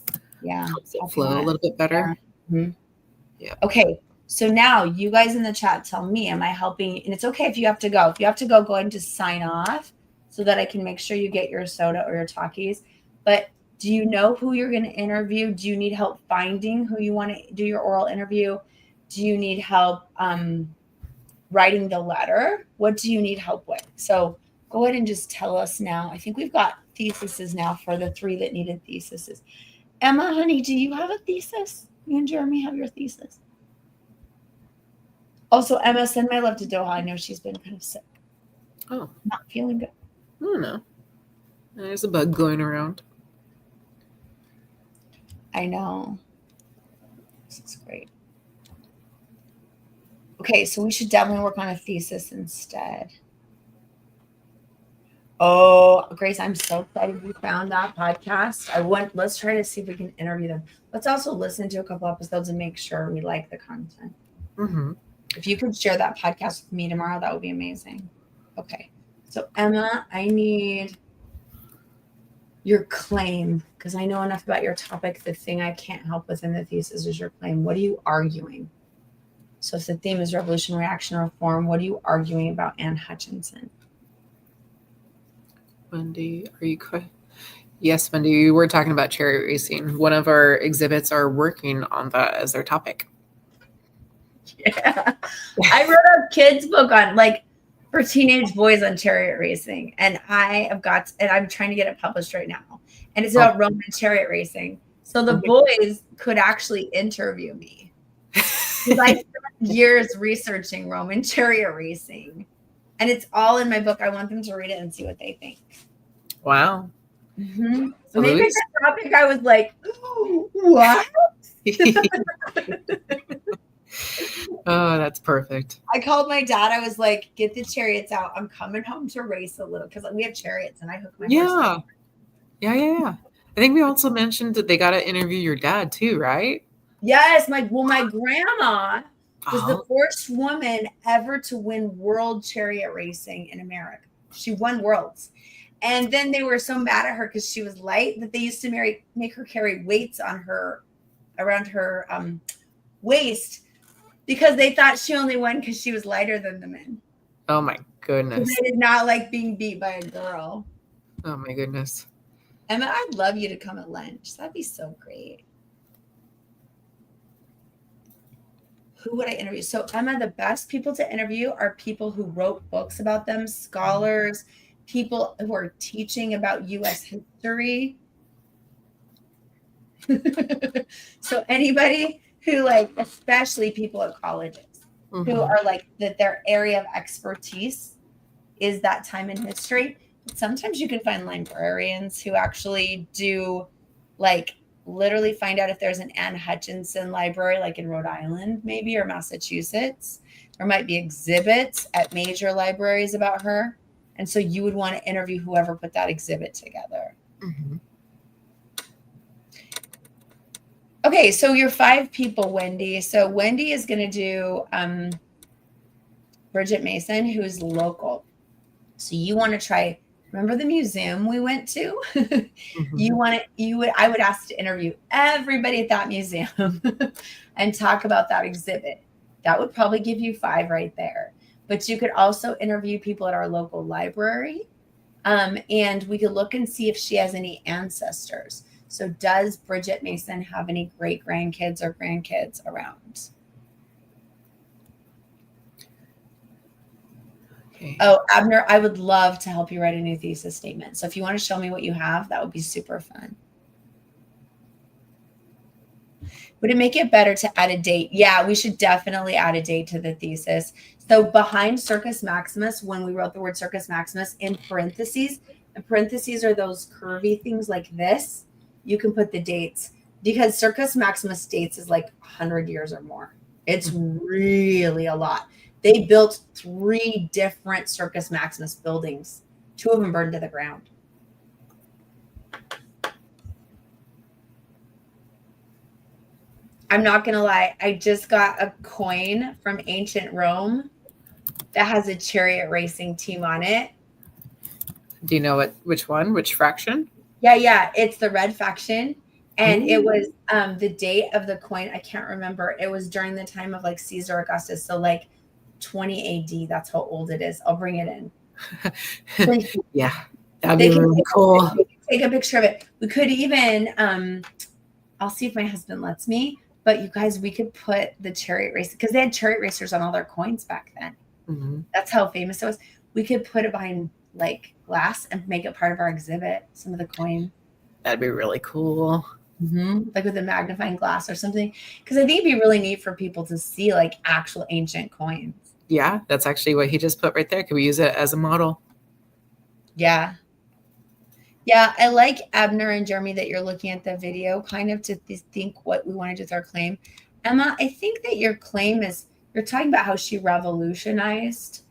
Yeah. Helps it flow a little bit better. Mhm. Yeah. Okay. So now you guys in the chat tell me, am I helping? And it's okay if you have to go. If you have to go, go ahead and just sign off so that I can make sure you get your soda or your Takis. But do you know who you're going to interview? Do you need help finding who you want to do your oral interview? Do you need help writing the letter? What do you need help with? So go ahead and just tell us now. I think we've got theses now for the 3 that needed theses. Emma, honey, do you have a thesis? You and Jeremy have your thesis. Also, Emma, send my love to Doha. I know she's been kind of sick. Oh, Not feeling good. I don't know. There's a bug going around. I know. This is great. Okay, so we should definitely work on a thesis instead. Oh, Grace, I'm so excited you found that podcast. Let's try to see if we can interview them. Let's also listen to a couple episodes and make sure we like the content. Mm-hmm. If you could share that podcast with me tomorrow, that would be amazing. Okay. So Emma, I need your claim because I know enough about your topic. The thing I can't help with in the thesis is your claim. What are you arguing? So if the theme is revolution, reaction, reform, what are you arguing about Anne Hutchinson? Wendy, are you Yes, Wendy, we're talking about chariot racing. One of our exhibits are working on that as their topic. Yeah. I wrote a kid's book on for teenage boys on chariot racing. And I'm trying to get it published right now. And it's about Roman chariot racing. So the boys could actually interview me. Because I spent years researching Roman chariot racing. And it's all in my book. I want them to read it and see what they think. Wow. Mm-hmm. So maybe that topic I was like, what? Oh, that's perfect. I called my dad. I was like, get the chariots out. I'm coming home to race a little because we have chariots and I hook my horse up. Yeah. I think we also mentioned that they got to interview your dad too, right? Yes, my grandma was the Oh, first woman ever to win world chariot racing in America. She won worlds. And then they were so mad at her because she was light that they used to make her carry weights on her around her waist because they thought she only won because she was lighter than the men. oh my So goodness. they did not like being beat by a girl. Oh my goodness. Emma, I'd love you to come at lunch. That'd be so great. Who would I interview? So, Emma, the best people to interview are people who wrote books about them, scholars, people who are teaching about US history. So, anybody who, like, especially people at colleges who Mhm. are like that their area of expertise is that time in history. But sometimes you can find librarians who actually do like literally find out if there's an Anne Hutchinson library, like in Rhode Island, maybe, or Massachusetts. There might be exhibits at major libraries about her. And so you would want to interview whoever put that exhibit together. Mhm. Okay, so you're 5 people, Wendy. So Wendy is going to do Bridget Mason, who's local. So you want to try. Remember the museum we went to? Mhm. I would ask to interview everybody at that museum and talk about that exhibit. That would probably give you 5 right there. But you could also interview people at our local library. And we could look and see if she has any ancestors. So does Bridget Mason have any great grandkids or grandkids around? Okay. Oh, Abner, I would love to help you write a new thesis statement. So if you want to show me what you have, that would be super fun. Would it make it better to add a date? Yeah, we should definitely add a date to the thesis. So behind Circus Maximus, when we wrote the word Circus Maximus in parentheses, the parentheses are those curvy things like this. You can put the dates because Circus Maximus dates is like 100 years or more. It's really a lot. They built 3 different Circus Maximus buildings. 2 of them burned to the ground. I'm not going to lie. I just got a coin from ancient Rome that has a chariot racing team on it. Do you know which one? Which fraction? Yeah. It's the red faction. And it Ooh. was the date of the coin. I can't remember. It was during the time of like Caesar Augustus. So like 20 AD. That's how old it is. I'll bring it in. Yeah, that'd They be can really cool. take a picture of it. We could even, I'll see if my husband lets me. But you guys, we could put the chariot race because they had chariot racers on all their coins back then. Mm-hmm. That's how famous it was. We could put it behind like glass and make it part of our exhibit. Some of the coin. That'd be really cool. Mm-hmm. Like with a magnifying glass or something. Because I think it'd be really neat for people to see like actual ancient coins. Yeah, that's actually what he just put right there. Could we use it as a model? Yeah. Yeah, I like Abner and Jeremy that you're looking at the video kind of to think what we want to do with our claim. Emma, I think that your claim is you're talking about how she revolutionized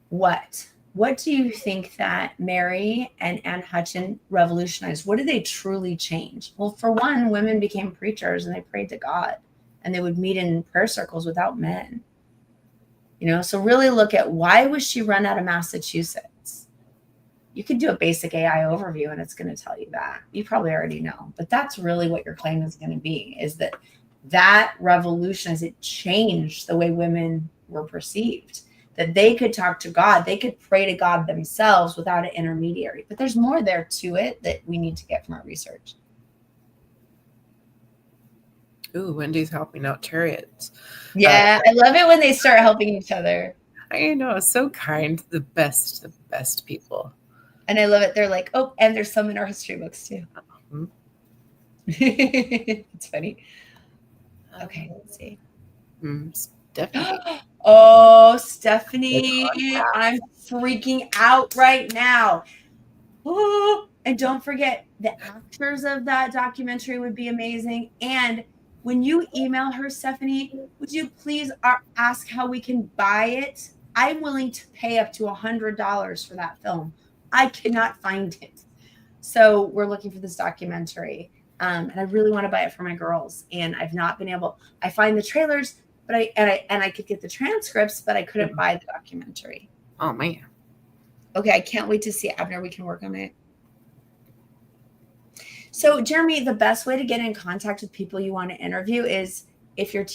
what? What do you think that Mary and Anne Hutchinson revolutionized? What did they truly change? Well, for one, women became preachers and they prayed to God and they would meet in prayer circles without men. So really look at why was she run out of Massachusetts? You could do a basic AI overview and it's going to tell you that. You probably already know, but that's really what your claim is going to be, is that revolution, as it changed the way women were perceived, that they could talk to God, they could pray to God themselves without an intermediary. But there's more there to it that we need to get from our research. Ooh, Wendy's helping out chariots. Yeah, I love it when they start helping each other. I know, so kind. The best people. And I love it. They're like, oh, and there's some in our history books too. Mm-hmm. It's funny. Okay, let's see. Stephanie. Oh, Stephanie, I'm freaking out right now. Oh, and don't forget, the actors of that documentary would be amazing. And when you email her, Stephanie, would you please ask how we can buy it? I'm willing to pay up to $100 for that film. I cannot find it. So we're looking for this documentary. And I really want to buy it for my girls. And I've not been able. I find the trailers, but I could get the transcripts, but I couldn't buy the documentary. Oh man. Okay, I can't wait to see it, Abner. We can work on it. So, Jeremy, the best way to get in contact with people you want to interview is if you're,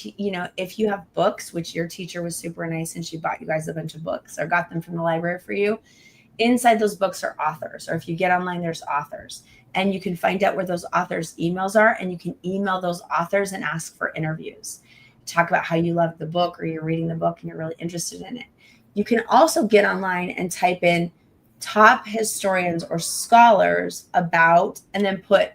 if you have books, which your teacher was super nice and she bought you guys a bunch of books or got them from the library for you. Inside those books are authors, or if you get online, there's authors, and you can find out where those authors' emails are, and you can email those authors and ask for interviews. Talk about how you love the book, or you're reading the book and you're really interested in it. You can also get online and type in top historians or scholars about, and then put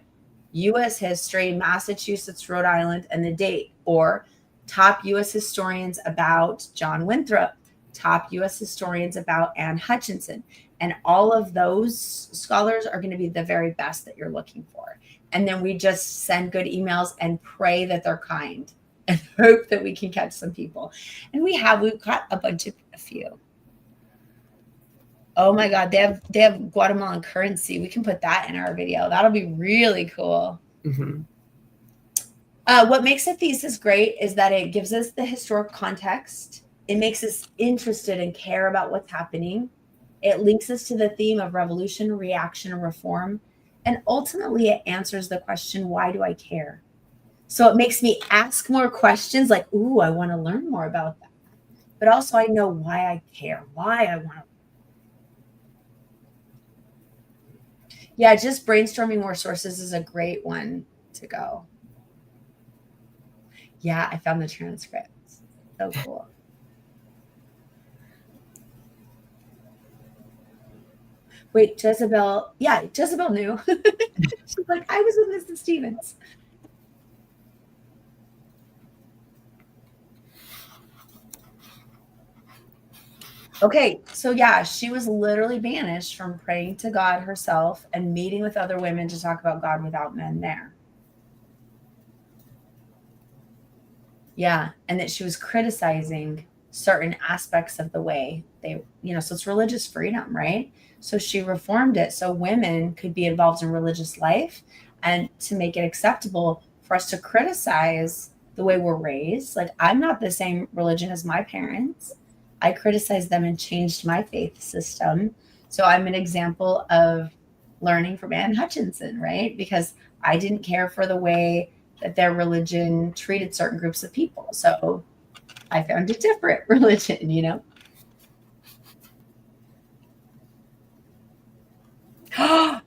U.S. history, Massachusetts, Rhode Island, and the date, or top U.S. historians about John Winthrop, top U.S. historians about Anne Hutchinson. And all of those scholars are going to be the very best that you're looking for. And then we just send good emails and pray that they're kind and hope that we can catch some people. And we've got a few. Oh my God, they have Guatemalan currency. We can put that in our video. That'll be really cool. Mm-hmm. What makes a thesis great is that it gives us the historical context. It makes us interested and care about what's happening. It links us to the theme of revolution, reaction, and reform. And ultimately, it answers the question, why do I care? So it makes me ask more questions like, ooh, I want to learn more about that. But also I know why I care, why I want to. Yeah, just brainstorming more sources is a great one to go. Yeah, I found the transcripts. So cool. Wait, Jezebel. Yeah, Jezebel knew. She's like, I was with Mrs. Stevens. Okay, so yeah, she was literally banished from praying to God herself and meeting with other women to talk about God without men there. Yeah, and that she was criticizing certain aspects of the way they, so it's religious freedom, right? So she reformed it so women could be involved in religious life and to make it acceptable for us to criticize the way we're raised. Like, I'm not the same religion as my parents. I criticized them and changed my faith system. So I'm an example of learning from Anne Hutchinson, right? Because I didn't care for the way that their religion treated certain groups of people. So I found a different religion,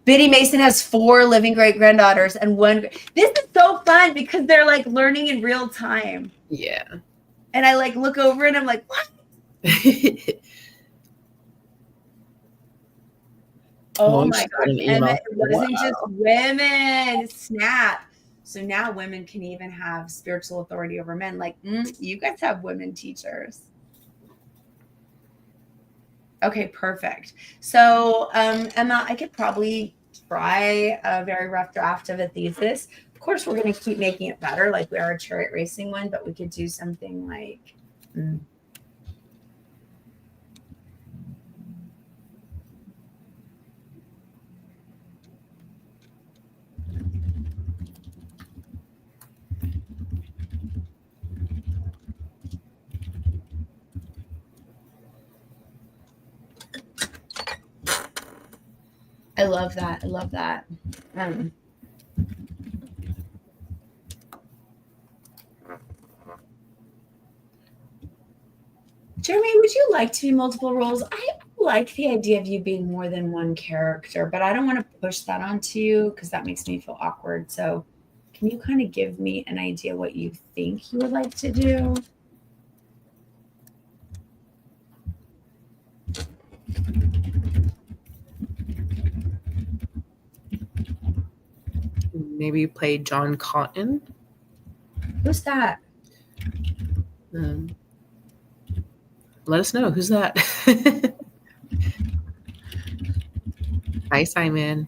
Biddy Mason has 4 living great-granddaughters and 1. This is so fun because they're like learning in real time. Yeah. And I like look over and I'm like, what? Oh my gosh. Emma, it wasn't just women. Snap. So now women can even have spiritual authority over men. Like, you guys have women teachers. Okay, perfect. So, Emma, I could probably try a very rough draft of a thesis. Of course, we're going to keep making it better, like we are a chariot racing one, but we could do something like. I love that. I love that. Jeremy, would you like to be multiple roles? I like the idea of you being more than one character, but I don't want to push that onto you because that makes me feel awkward. So can you kind of give me an idea what you think you would like to do? Maybe play John Cotton. Who's that? Let us know. Who's that? Hi, Simon.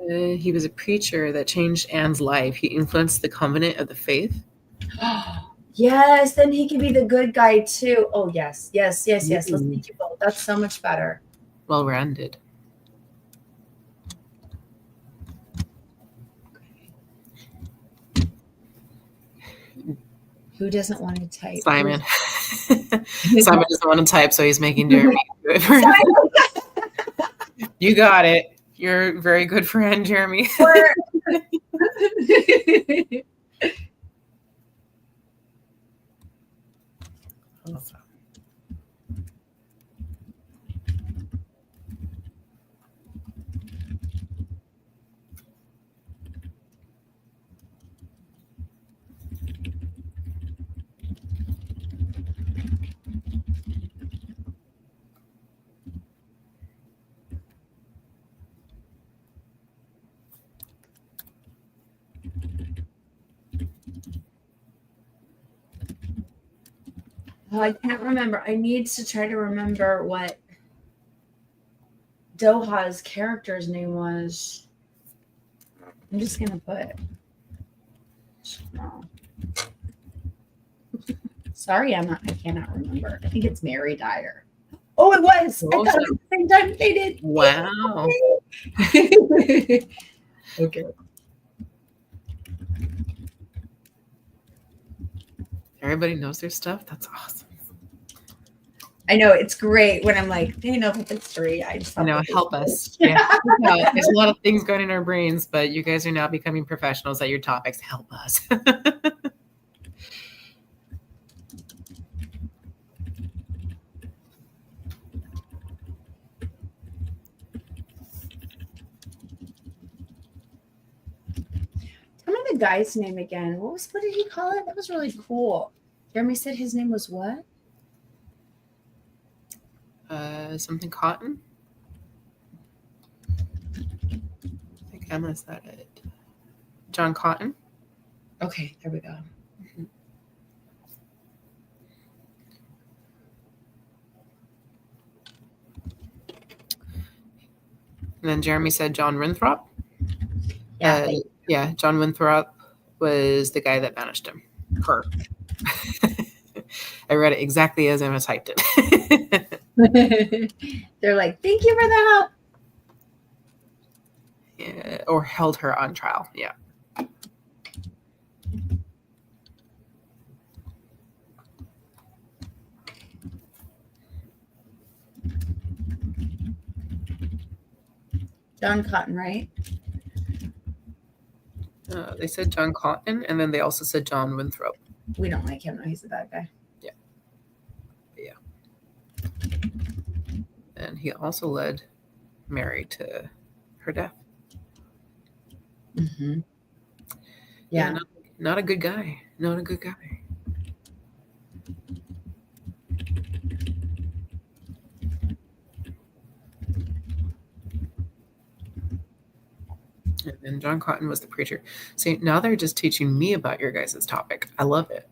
He was a preacher that changed Anne's life. He influenced the covenant of the faith. Yes, then he can be the good guy too. Oh, yes. Let's make you both. That's so much better. Well-rounded. Who doesn't want to type? Simon. Simon doesn't want to type, so he's making Jeremy do it for him. You got it. You're a very good friend, Jeremy. Awesome. Oh, I can't remember. I need to try to remember what Doha's character's name was. I'm just gonna put. No. Sorry, I cannot remember. I think it's Mary Dyer. Oh, it was. I thought it was the same time they did. Wow. Okay. Everybody knows their stuff. That's awesome. I know it's great when I'm like, they know the history. I just help us. Yeah. There's a lot of things going in our brains, but you guys are now becoming professionals at your topics. Help us. Tell me the guy's name again. What did he call it? That was really cool. Jeremy said his name was what? Something Cotton. I think Emma said it. John Cotton. Okay, there we go. Mm-hmm. And then Jeremy said John Winthrop. Yeah, John Winthrop was the guy that banished him. Her. I read it exactly as Emma typed it. They're like, thank you for the help. Yeah, or held her on trial. Yeah. John Cotton, right? They said John Cotton, and then they also said John Winthrop. We don't like him. No, he's a bad guy. Yeah. And he also led Mary to her death. Mm-hmm. Yeah, not a good guy. Not a good guy. And then John Cotton was the preacher. See, now they're just teaching me about your guys' topic. I love it.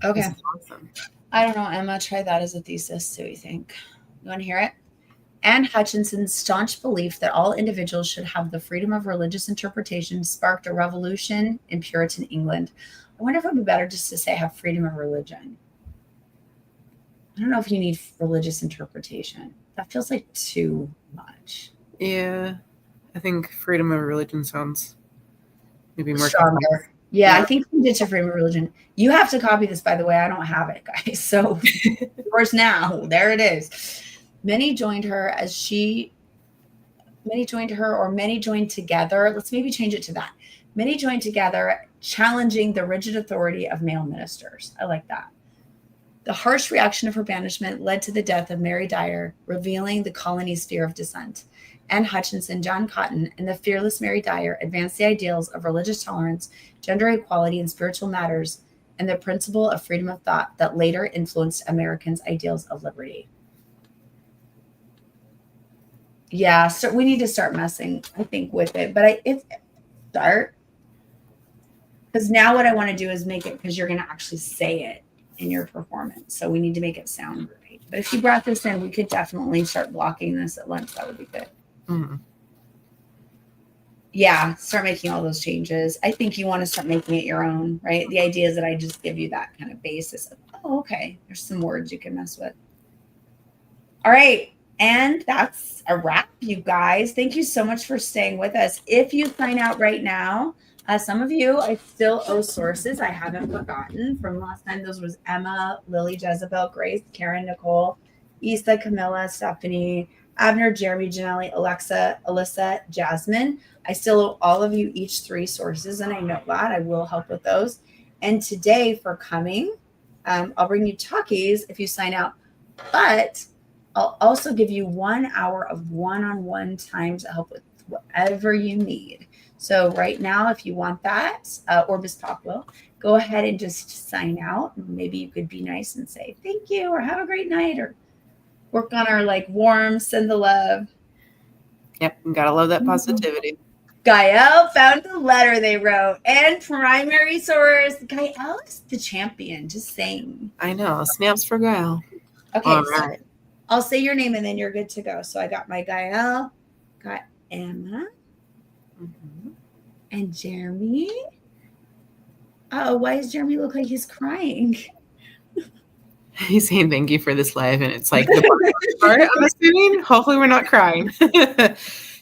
Okay. This is awesome. I don't know, Emma. Try that as a thesis. So you think? You want to hear it? Anne Hutchinson's staunch belief that all individuals should have the freedom of religious interpretation sparked a revolution in Puritan England. I wonder if it would be better just to say have freedom of religion. I don't know if you need religious interpretation. That feels like too much. Yeah. I think freedom of religion sounds maybe more stronger. Yeah, I think we did to freedom of religion. You have to copy this, by the way. I don't have it, guys. So yours now. There it is. Many joined her, or many joined together. Let's maybe change it to that. Many joined together, challenging the rigid authority of male ministers. I like that. The harsh reaction of her banishment led to the death of Mary Dyer, revealing the colony's fear of dissent. Anne Hutchinson, John Cotton, and the fearless Mary Dyer advanced the ideals of religious tolerance, gender equality in spiritual matters, and the principle of freedom of thought that later influenced Americans' ideals of liberty. Yeah, so we need to start messing, I think, with it. But start. Because now what I want to do is make it, because you're going to actually say it in your performance. So we need to make it sound great. But if you brought this in, we could definitely start blocking this at lunch. That would be good. Mm-hmm. Yeah, start making all those changes. I think you want to start making it your own, right? The idea is that I just give you that kind of basis of, oh, okay, there's some words you can mess with. All right. And that's a wrap, you guys. Thank you so much for staying with us. If you sign out right now, Some of you, I still owe sources. I haven't forgotten from last time. Those was Emma, Lily, Jezebel, Grace, Karen, Nicole, Issa, Camilla, Stephanie, Abner, Jeremy, Janelli, Alexa, Alyssa, Jasmine. I still owe all of you each 3 sources, and I know that. I will help with those. And today for coming, I'll bring you talkies if you sign out, but I'll also give you 1 hour of one-on-one time to help with whatever you need. So right now, if you want that, Orbis Talk will, go ahead and just sign out. Maybe you could be nice and say thank you or have a great night or work on our like warm, send the love. Yep, gotta love that positivity. Gael found the letter they wrote and primary source. Gael is the champion, just saying. I know. Snaps for Gail. Okay, All so right. I'll say your name and then you're good to go. So I got my Gael, got Emma, and Jeremy. Oh, why does Jeremy look like he's crying? He's saying thank you for this live, and it's like the part, I'm assuming. Hopefully, we're not crying.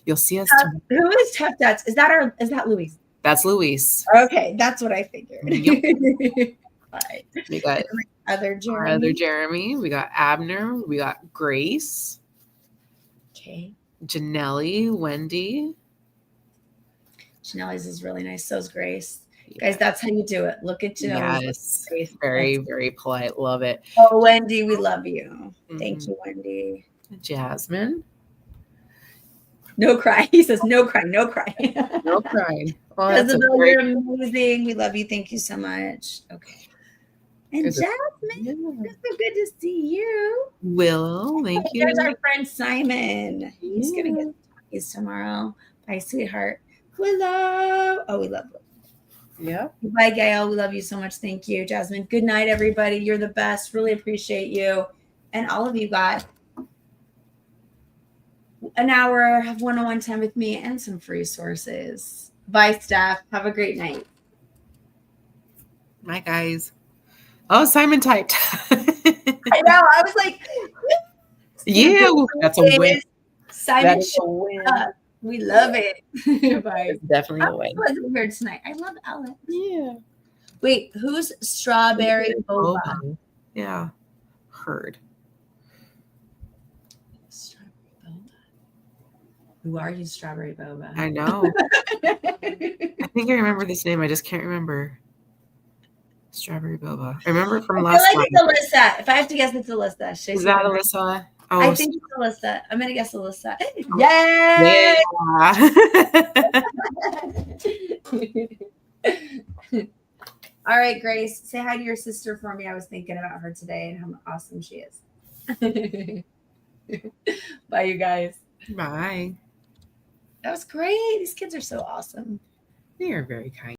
You'll see us. Who is Tough Nuts? Is that Luis? That's Luis. Okay, that's what I figured. Yep. Right. We got Other our Jeremy. other Jeremy. We got Abner. We got Grace, Okay. Janelli, Wendy. Janelle's is really nice. So's Grace. Guys, that's how you do it. Look at Janelle. Yes. Very, very polite. Love it. Oh, Wendy, we love you. Thank you, Wendy. Jasmine. No cry. He says no cry, no cry. No crying. Oh, that's a Isabel, great. you're amazing. We love you. Thank you so much. Okay. And There's a- Jasmine, Yeah. it's so good to see you. Willow, thank you. There's our friend Simon. He's gonna Yeah. get his tomorrow. Bye, sweetheart. Willow. Oh, we love you. Yep. Bye, Gail. We love you so much. Thank you, Jasmine. Good night, everybody. You're the best. Really appreciate you. And all of you got an hour of one-on-one time with me and some free sources. Bye, staff. Have a great night. Bye, guys. Oh, Simon typed. I know. I was like, Yeah, that's a win. Simon, That is a win. we love it. Bye. It's definitely a I win. wasn't here tonight. I love Alex. Yeah. Wait, who's Strawberry Boba? Boba. Yeah. Heard. Strawberry Boba. Who are you, Strawberry Boba? I know. I think I remember this name. I just can't remember. Strawberry Boba. I remember it from I last feel like time. it's Alyssa. If I have to guess, it's Alyssa. Is that Alyssa? Oh, I think it's Alyssa. I'm gonna guess Alyssa. Yay! yeah. All right, Grace. Say hi to your sister for me. I was thinking about her today and how awesome she is. Bye, you guys. Bye. That was great. These kids are so awesome. They are very kind.